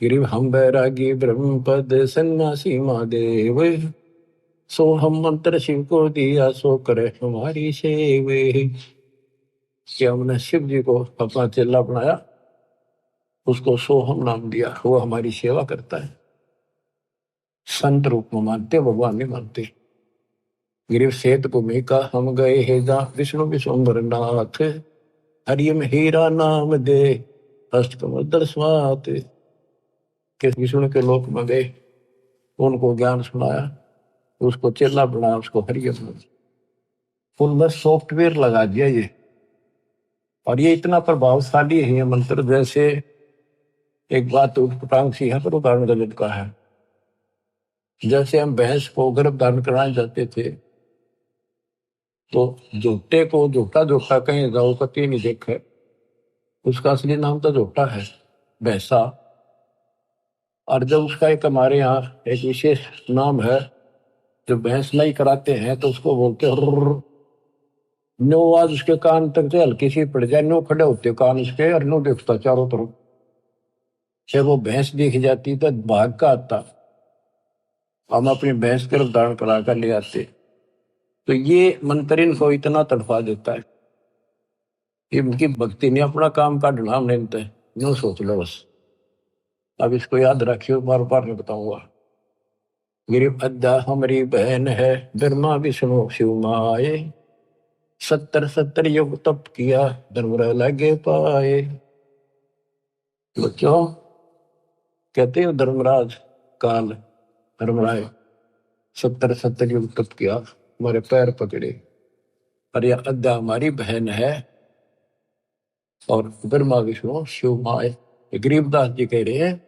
गिरिव हम बैरागी ब्रह्मपद सन्यासी महादेव, सो हम मंत्र शिव को दिया सो करे हमारी सेवे। कि हमने शिव जी को अपना चेला बनाया, उसको सोहम नाम दिया, वो हमारी सेवा करता है। संत रूप में मानते, भगवान नहीं मानते। गिरिव सेत भूमि का हम गए हे जा विष्णु विश्वम्बर नाथ, हरियम हीरा नाम दे अष्टकमल स्वात। कि विष्णु के लोक में गए, उनको ज्ञान सुनाया, उसको चेला बनाया, उसको हरियम। उनमें सॉफ्टवेयर लगा दिया ये, और ये इतना प्रभावशाली है ये मंत्र। जैसे एक बात उटपटांग सी है पर उदाहरण गलत का है। जैसे हम भैंस को गर्भ धारण कराने जाते थे, तो झोटे को झोटा झोटा कहीं जाओ कति नहीं देखे, उसका असली नाम तो झोटा है, भैंसा। और जब उसका एक हमारे यहाँ एक विशेष नाम है, जो भैंस नहीं कराते हैं तो उसको बोलते हैं नो। आज उसके कान तक से हल्की सी पड़ जाए, नो खड़े होते कान उसके, और नो देखता चारों तरफ। जब वो भैंस दिख जाती तो भाग का आता, हम अपनी भैंस गर्भ धारण करा कर ले आते। तो ये मंत्र इनको इतना तड़फा देता है, इनकी भक्ति ने अपना काम का ढलाम नहीं देता है, यूं सोच लो बस। अब इसको याद रखियो, बार बार नहीं बताऊंगा। गिरिव अद्दा हमारी बहन है, ब्रह्मा विष्णु शिव माए, 70 युग तप किया धर्म लगे पाए। बच्चों कहते हो धर्मराज काल धर्मराय 70 युग तप किया, हमारे पैर पकड़े। और यह अद्दा हमारी बहन है, और ब्रह्मा विष्णु शिव माए। गरीबदास जी कह रहे हैं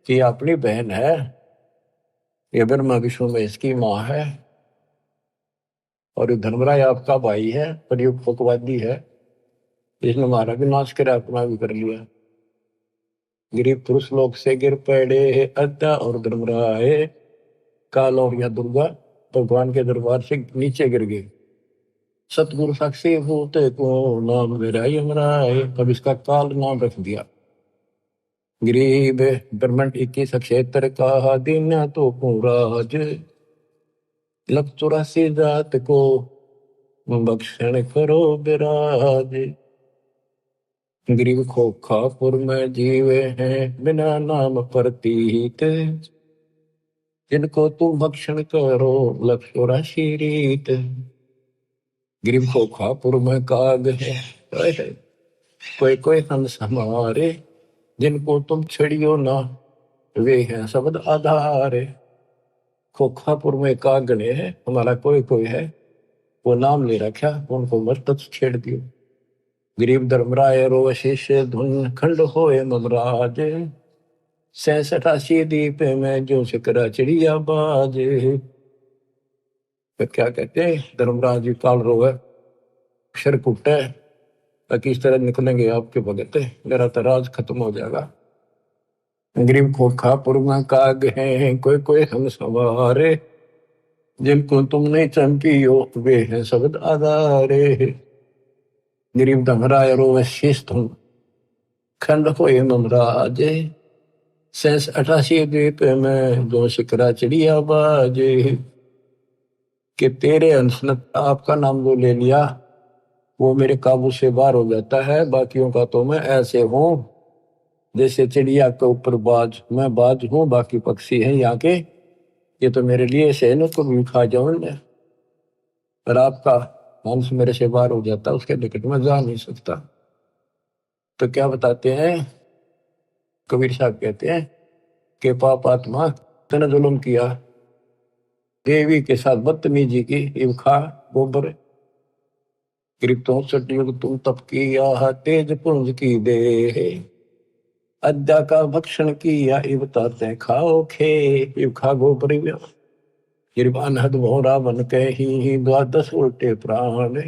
कि ये अपनी बहन है, ये ब्रह्मा विष्णु में इसकी माँ है, और ये धर्मराय आपका भाई है, पर ये पकवादी है, इसने हमारा भी नाश कर अपना भी कर लिया। गिरिव पुरुष लोक से गिर पड़े अद्दा और धर्मराय, काल और या दुर्गा भगवान के दरबार से नीचे गिर गए। सतगुरु साक्षी भूत को नाम मेरा यमराय, अब इसका काल नाम रख दिया। गरीब ब्रह्मंड 21 क्षेत्र का दिन तो राज, लख 84 जात को बख्शण करो विराज। गरीब खोखापुर में जीवे हैं बिना नाम प्रतीत, जिनको तुम भक्षण करो लख 84 रीत। गरीब खोखापुर में काग है, कोई कोई हंस हमारे, जिनको तुम छड़ियो ना वे हैं शब्द आधार। खोखापुर में काग गणे है, हमारा कोई कोई है, वो नाम ले रखा, उनको मत छेड़ दियो। गरीब धर्मराय रो शिष्य धुन खंड होए ममराज, 86 दीप में जो शकरा चिड़िया बाज। तो क्या कहते हैं धर्मराज जी काल रोवे अक्षर कुटे, किस तरह निकलेंगे आपके भगत, मेरा तो राज खत्म हो जाएगा। गरीब खोखापुर में काग है, कोई कोई हम सवारे, जिनको तुम नहीं चंपियो वे हैं शब्द आधारे। गरीब धमराय रो शीश तुम खंड होए ममराज, 88 द्वीप में जो शिकरा चिड़िया बाजे। कि तेरे अंश ने आपका नाम जो ले लिया वो मेरे काबू से बाहर हो जाता है, बाकियों का तो मैं ऐसे हूं जैसे चिड़िया के ऊपर बाज, मैं बाज हूं, बाकी पक्षी हैं यहाँ के, ये तो मेरे लिए से न को भी खा जाऊं मैं, पर आपका अंश मेरे से बाहर हो जाता, उसके निकट में जा नहीं सकता। तो क्या बताते हैं कबीर साहब, कहते हैं कि पाप आत्मा तने जुल्म किया, देवी के साथ बदतमीजी की, इव खा गोबर। गरीब 64 युग तुम तप किया, तेज पुंज की दे, अद्या का भक्षण किया, इव ताते खाओ खे, इव खा गोबर। गरीब अनहद भोरा बन के ही, द्वादश उल्टे प्राण,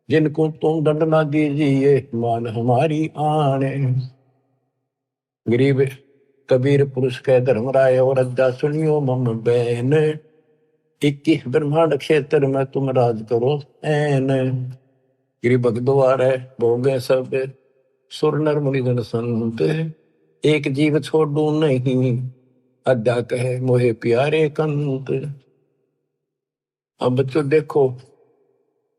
जिनको तुम दंड ना दीजिए, मान हमारी आने। गरीब कबीर पुरुष के धर्मराय, और अद्या सुनियो मम बैन, 21 ब्रह्मांड क्षेत्र में तुम राज करो ऐन। गिरी भगद्वार है भोगे सब, सुर नर मुनि जन संत, एक जीव छोड़ू नहीं, अद्या कहे मोहे प्यारे कंत। अब बच्चों देखो,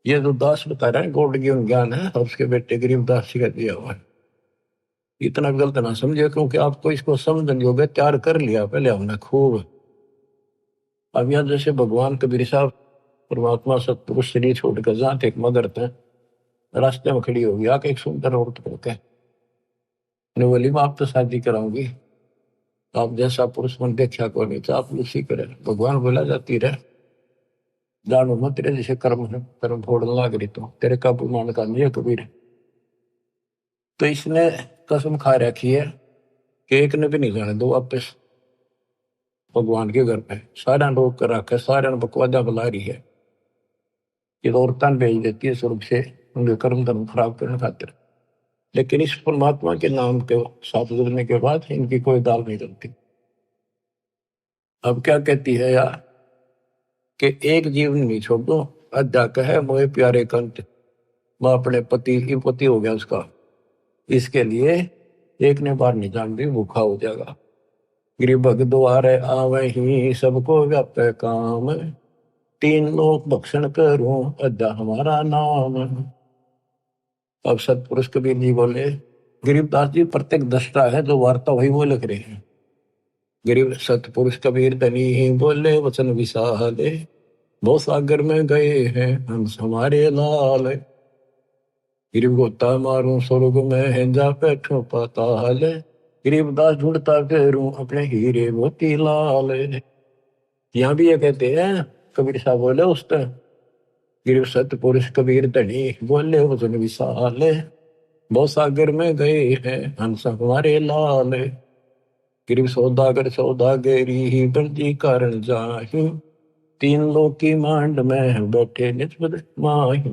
ये जो दास बता रहा है गौड़ ज्ञान है, उसके बेटे गरीब दास जी का दिया हुआ है। इतना गलत ना समझे, क्योंकि आपको इसको समझने योग्य तैयार कर लिया पहले हमने खूब। अब यहाँ जैसे भगवान कबीर साहब परमात्मा सतपुरुष शरीर छोड़कर जहाँ थे मगर थे, रास्ते में खड़ी होगी आके एक सुंदर औरत करके बोली मैं आप तो शादी कराऊंगी, आप जैसा पुरुष मन देखा को नहीं तो आप उसी करे। भगवान बोला जाती रहे जानो मत, तेरे जैसे कर्म है, कर्म फोड़ने लाग रही तो तेरे काबू मान का नहीं है कबीर। तो इसने कसम खा रखी है कि एक ने भी नहीं जाने दो वापस भगवान के घर पे। सारा रोक कर रखा है, सारे बकवादा बुला रही है, ये तो औरतान भेज देती है स्वर्ग से उनके कर्म धर्म खराब करने खातिर। लेकिन इस परमात्मा के नाम के साथ जुड़ने के बाद इनकी कोई दाल नहीं चलती। अब क्या कहती है यार कि एक जीवन नहीं छोड़ दो, अद्या कहे मोहे प्यारे कंत, मैं अपने पति हो गया उसका, इसके लिए एक ने बार नहीं जान दी भूखा हो जाएगा। गरीब द्वारे आवे ही सबको व्यापे काम, 3 लोक भक्षण करूं अद्या हमारा नाम। अब सतपुरुष कबीर जी बोले, गरीबदास जी प्रत्येक दृष्टा है, जो वार्ता वही वो लिख रहे हैं। गरीब सतपुरुष कबीर धनी ही बोले वचन विशाले, बहुत सागर में गए हैं हंस हमारे लाल। गरीब गोता मारूं स्वर्ग में है जा बैठो पाताल, गरीबदास ढूंढता फिरूं अपने हीरे मोती लाल। यहाँ भी ये कहते हैं कबीर साहब बोले उस तरह, गिर सतपुरुष कबीर धनी बोले वचन विशाल, बहुत सागर में गए हैं हंस हमारे लाल। गिर सौदागर सौदागरी ही बंदी कारण जाही, 3 लोक की मांड में बैठे निस्बत माही।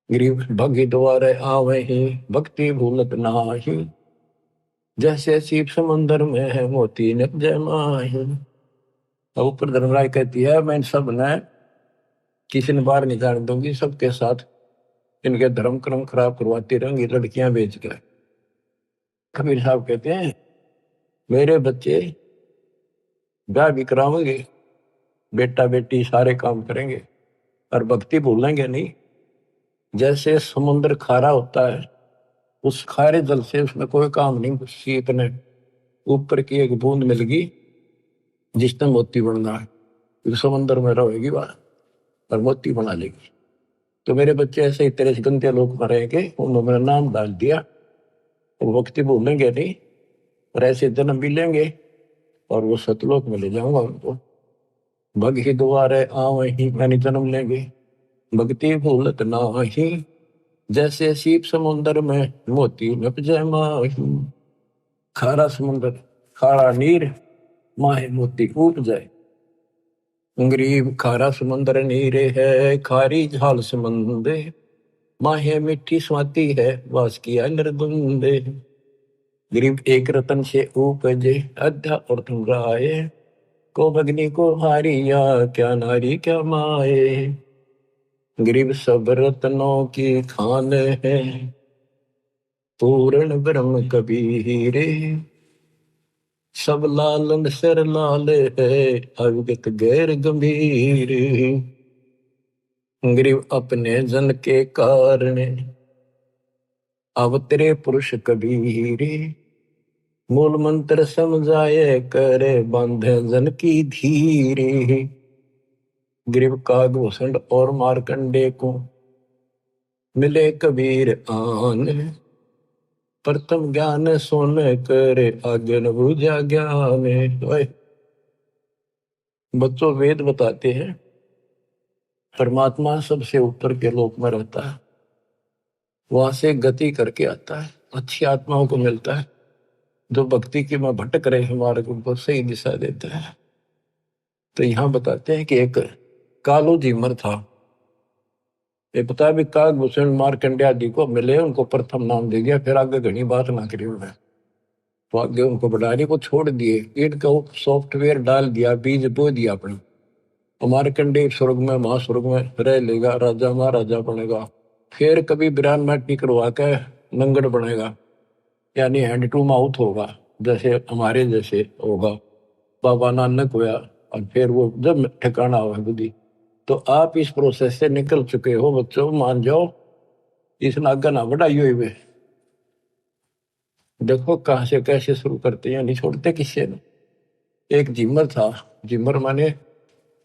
गरीब भगी द्वारे आवे ही भक्ति भूलत नाही, जैसे सीप समंदर में है मोती निप जय माही। अब ऊपर धर्मराय कहती है मैं सब ने किसी ने बाहर नहीं जाने दूंगी, सबके साथ इनके धर्म क्रम खराब करवाती रहेंगी लड़कियां बेच कर। कबीर साहब कहते हैं मेरे बच्चे ब्याह भी करावेंगे, बेटा बेटी सारे काम करेंगे और भक्ति भूलेंगे नहीं। जैसे समुद्र खारा होता है, उस खारे जल से उसमें कोई काम नहीं, सीप ने ऊपर की एक बूंद मिल गई जिसने मोती बनना है, तो समुद्र में रहेगी वह और मोती बना लेगी। तो मेरे बच्चे ऐसे ही तेरे गंदे लोग मरेंगे, उन्होंने मेरा नाम डाल दिया, वो भक्ति भूलेंगे नहीं और ऐसे जन्म भी लेंगे और वो सतलोक में ले जाऊंगा उनको। भग ही द्वारे आवे ही मैंने जन्म लेंगे, भक्ति भूलत नाही, जैसे सीप समुद्र में मोती नप जय माही। खारा समुद्र खारा नीर माहे मोती कूट जाए। गरीब खारा समुद्र नीरे है खारी झाल समंदे, माहे मिट्टी स्वाति है वास किया निर्दुंदे। गरीब एक रतन से उपजे अध्या और तुम राय, को भगनी को हारिया क्या नारी क्या माए। गरीब सब रत्नों की खान है पूर्ण ब्रह्म कबीरे, सब लालन सर लाल है अविगत गैर गंभीर। गरीब अपने जन के कारण अवतरे पुरुष कबीरे, मूल मंत्र समझाए करे बांधे जन की धीरे। गरीब कागभूषण और मार्कंडे को मिले कबीर आन, प्रथम ज्ञान सोन करे आगे न बुझा ज्ञान। बच्चों, वेद बताते हैं परमात्मा सबसे ऊपर के लोक में रहता है, वहां से गति करके आता है, अच्छी आत्माओं को मिलता है जो भक्ति की में भटक रहे हैं, मार्ग उनको सही दिशा देता है। तो यहाँ बताते हैं कि एक कालो जीमर था। ये पता है भी काकभूषण मार्कंडे आदि को मिले, उनको प्रथम नाम दे दिया, फिर आगे घनी बात ना करी उन्हें। तो आगे उनको बढ़ाने को छोड़ दिए, इनका सॉफ्टवेयर डाल दिया, बीज बो दिया अपने। मार्कंडे स्वर्ग में महास्वर्ग में रह लेगा, राजा महाराजा बनेगा, फिर कभी बिरान माटी करवा के नंगड़ बनेगा, यानी हैंड टू माउथ होगा, जैसे हमारे जैसे होगा। बाबा नानक हुआ, और फिर वो जब ठिकाना हुआ बुद्धि। तो आप इस प्रोसेस से निकल चुके हो बच्चों, मान जाओ, इस नागा ना बढ़ाई हुई वे। देखो कहां से कैसे शुरू करते हैं, नहीं छोड़ते किससे न। एक जिमर था, जिमर माने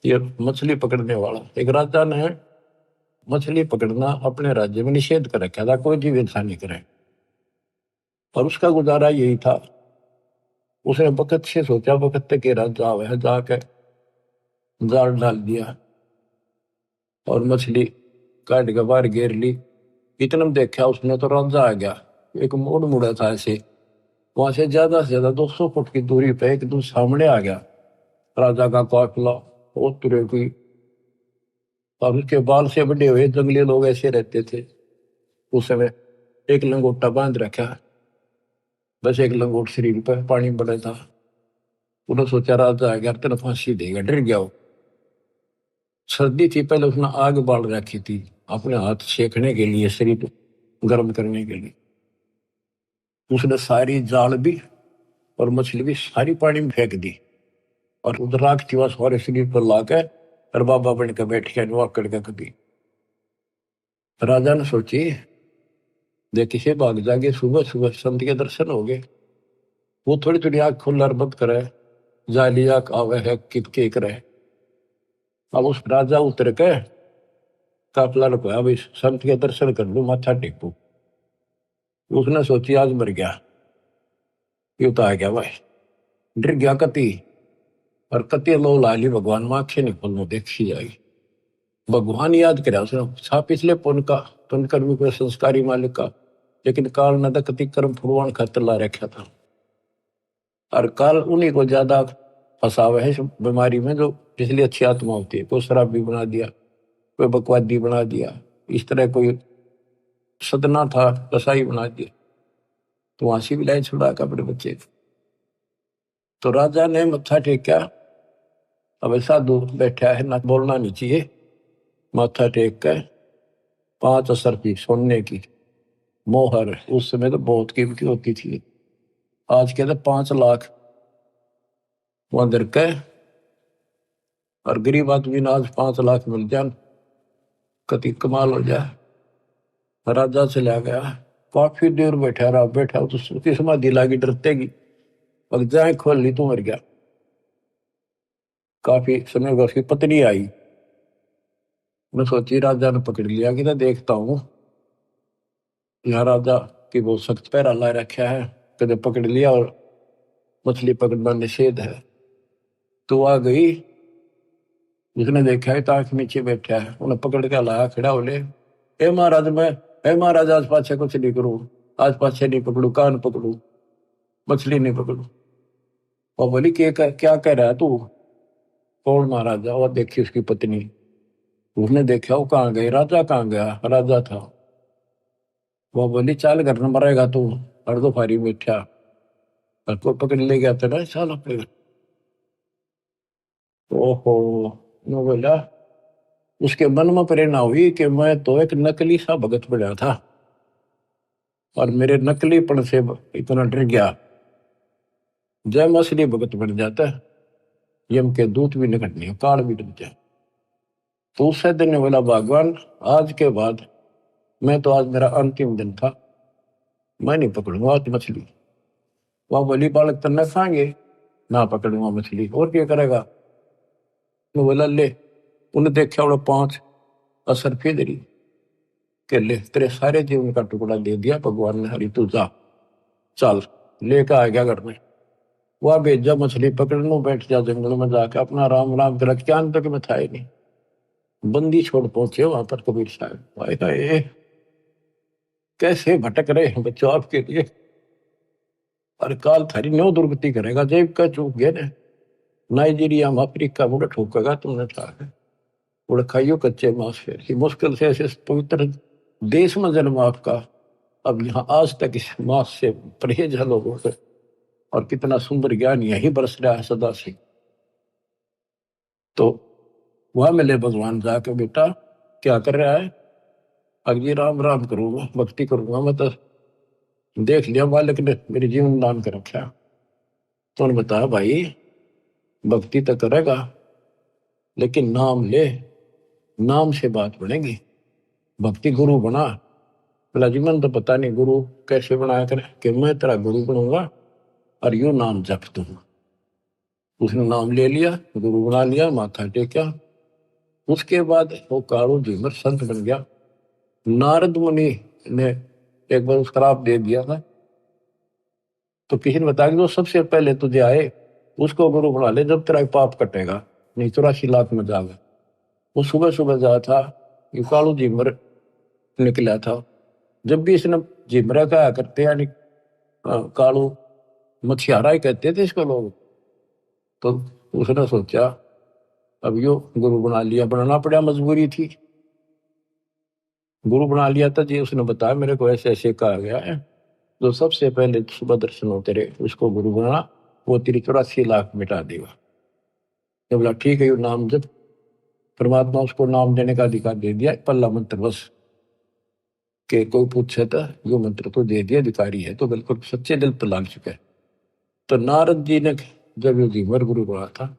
ये मछली पकड़ने वाला। एक राजा ने मछली पकड़ना अपने राज्य में निषेध कर रखा था, कोई जीव इंसान नहीं करे, और उसका गुजारा यही था। उसने वक्त से सोचा, वक्त के राजा वह जाके जाल डाल दिया और मछली काट के बाहर घेर ली। इतना में देखा उसने तो राजा आ गया, एक मोड़ मुड़ा था ऐसे, वहां से ज्यादा 200 फुट की दूरी पे एकदम सामने आ गया राजा का काफिला, बहुत तरह की। और उसके बाल से बड़े हुए जंगली लोग ऐसे रहते थे उस समय। एक लंगोटा बांध रखा, बस एक लंगोट शरीर पर, पानी पड़ा था। उन्होंने सोचा राजा आ गया तेना फांसी देगा, डर गया वो। सर्दी थी, पहले उसने आग बाल रखी थी अपने हाथ सेकने के लिए, शरीर गर्म करने के लिए। उसने सारी जाल भी और मछली भी सारी पानी में फेंक दी, और उधर राख थी वहां सारे शरीर पर लाकर, और बाबा बन के बैठ गया नुआ करके कभी। राजा ने सोची देखी से भाग जागे, सुबह सुबह संत के दर्शन हो गए। वो थोड़ी थोड़ी आंख खोल बंद करे, जाली आंख आवे है कितके करे। अब उस राजा उतर के काफिला रुपया, भाई संत के दर्शन कर लू, माथा टेकू। उसने सोची आज मर गया, ये तो आ गया भाई, डर गया कति। और कति लो लाली भगवान में आंखें नहीं खोलने देखी जाएगी। भगवान याद करे उसने, छा पिछले पुण्य का, पुण्य कर्मी को संस्कारी मालिक का, लेकिन काल न तो कति कर्म फुड़वान खातर ला रखा था। और काल उन्हीं को ज्यादा फंसावे है इस बीमारी में, जो इसलिए अच्छी आत्मा होती है। कोई शराबी बना दिया, कोई बकवादी बना दिया, इस तरह कोई सदना था कसाई बना दिया, तो वहां से भी लाई छुड़ा का अपने बच्चे। तो राजा ने मत्था टेका, अब साधु बैठा है ना, बोलना नहीं चाहिए। माथा टेक कर 5 असर की सोने की मोहर, उस समय तो बहुत कीमती होती थी, आज के तो 5 लाख वहां दर के। और गरीब आदमी ने आज 5 लाख मिल जाए, कति कमाल हो जाए। राजा चला गया, काफी देर बैठा रहा, बैठा तो उसकी समाधि लागी डरतेगी, अब जाए खोल ली तो मर गया। काफी समय बाद उसकी पत्नी आई, मैं सोची राजा ने पकड़ लिया कि ना देखता हूँ, यहाँ राजा की बहुत सख्त पैरा ला रखा है, कदे पकड़ लिया और मछली पकड़ना निषेध है। तो आ गई, उसने देखा है ताक नीचे बैठा है, उन्हें पकड़ के लाया, खड़ा बोले हे महाराज, मैं हे महाराज आज पाछे कुछ नहीं करूं, आज पाछे नहीं पकड़ू, कान पकड़ू, मछली नहीं पकड़ू। और बोली क्या कह रहा है तू? कौन महाराजा? और देखी उसकी पत्नी। उसने देखा वो कहाँ गई, राजा कहाँ गया? राजा था। वो बोली चाल घर न मरेगा तू, हर दो फारी बैठा, और को पकड़ ले गया तेरा चाल अपने। ओहो, मैं बोला, उसके मन में प्रेरणा हुई कि मैं तो एक नकली सा भगत बना था, और मेरे नकलीपन से इतना डर गया, जय मैं असली भगत बन जाता, यम के दूत भी निकट नहीं, काल भी डर जाए। तो उससे दिन ने बोला भगवान, आज के बाद मैं तो, आज मेरा अंतिम दिन था, मैं नहीं पकड़ूंगा आज मछली। वहां बोली बालक तन्ना खाएंगे ना, पकड़ूंगा मछली और क्या करेगा? मैं बोला ले, उन्हें देखा वो 5 असर फेदरी के ले, तेरे सारे जीवन का टुकड़ा दे दिया भगवान ने, हरी तू जा, चल लेकर आ गया घर में। वह भेजा मछली पकड़ने, बैठ जा जंगल में जाके अपना राम राम कर, क्या तक में था ही नहीं। बंदी छोड़ पहुंचे वहां पर कबीर साहब, भाई हाय कैसे भटक रहे हैं बच्चों आपके लिए, और काल थारी न्यो दुर्गति करेगा, जेब का चूक गए ने, नाइजीरिया में अफ्रीका मुड़े ठोकेगा तुमने था, उड़ खाइयो कच्चे मांस, फिर ही मुश्किल से ऐसे पवित्र देश में जन्म आपका, अब यहाँ आज तक इस मांस से परहेज है लोगों से, और कितना सुंदर ज्ञान यही बरस रहा है सदा से। तो वहां मिले भगवान जाके, बेटा क्या कर रहा है? अगली राम राम करूंगा, भक्ति करूंगा, मैं तो देख लिया मालिक ने मेरे जीवन दान कर रखा। तो उन्होंने बताया भाई भक्ति तो करेगा लेकिन नाम ले, नाम से बात बनेगी, भक्ति गुरु बना। बोला जी मन तो पता नहीं गुरु कैसे बनाया करे, कि मैं तेरा गुरु बनूंगा और यू नाम जप दूंगा। उसने नाम ले लिया, गुरु बना लिया, माथा टेका। उसके बाद वो कालू झीमर संत बन गया। नारद मुनि ने एक बार श्राप दे दिया था, तो किसी ने बताया कि जो सबसे पहले तुझे आए उसको गुरु बना ले, जब तेरा पाप कटेगा, नहीं 84 लाख में जाएगा। वो सुबह सुबह जा था, ये कालू झीमर निकला था। जब भी इसने झिमरा कहा करते, यानी कालू मछियारा ही कहते थे इसको लोग। तो उसने सोचा अब यो गुरु बना लिया, बनाना पड़ा, मजबूरी थी। गुरु बना लिया था जी, उसने बताया मेरे को ऐसे ऐसे कहा गया है, जो सबसे पहले सुबह दर्शन हो तेरे उसको गुरु बना, वो तेरी 84 लाख मिटा देगा। तो बोला ठीक है, यो नाम जब परमात्मा उसको नाम देने का अधिकार दे दिया, पल्ला मंत्र बस के कोई पूछे तो यो मंत्र तो दे दिया, अधिकारी है तो बिल्कुल सच्चे दिल पर लाग चुका है। तो नारद जी ने जब ये झीमर गुरु बना था,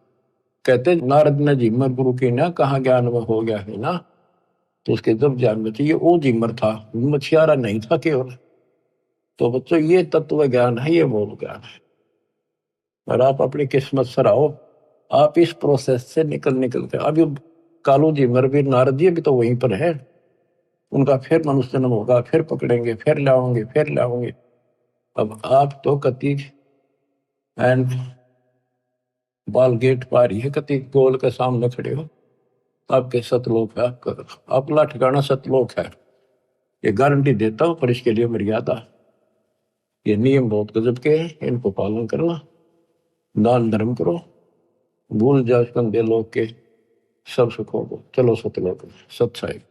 कहते नारद ने झीमर गुरु की ना कहा ज्ञान में हो गया है ना, तो उसके जब ज्ञान में चाहिए वो झीमर था, मछियारा नहीं था केवल। तो बच्चों ये तत्व ज्ञान है, ये मूल ज्ञान है, और आप अपनी किस्मत सराहो, आप इस प्रोसेस से निकल के अभी कालू झीमर भी नारद जी भी तो वहीं पर है, उनका फिर मनुष्य जन्म होगा, फिर पकड़ेंगे, फिर लाओगे, फिर लाओगे। अब आप तो कति एंड बाल गेट पार ही है, कति गोल के सामने खड़े हो, आपके सतलोक है, आपका अपना ठिकाना सतलोक है, ये गारंटी देता हूं। पर इसके लिए मर्यादा, ये नियम बहुत गजब के हैं, इनको पालन करना, दान धर्म करो, भूल जाओ कंधे लोग के सब सुखों को, चलो सतलोक सत्साई।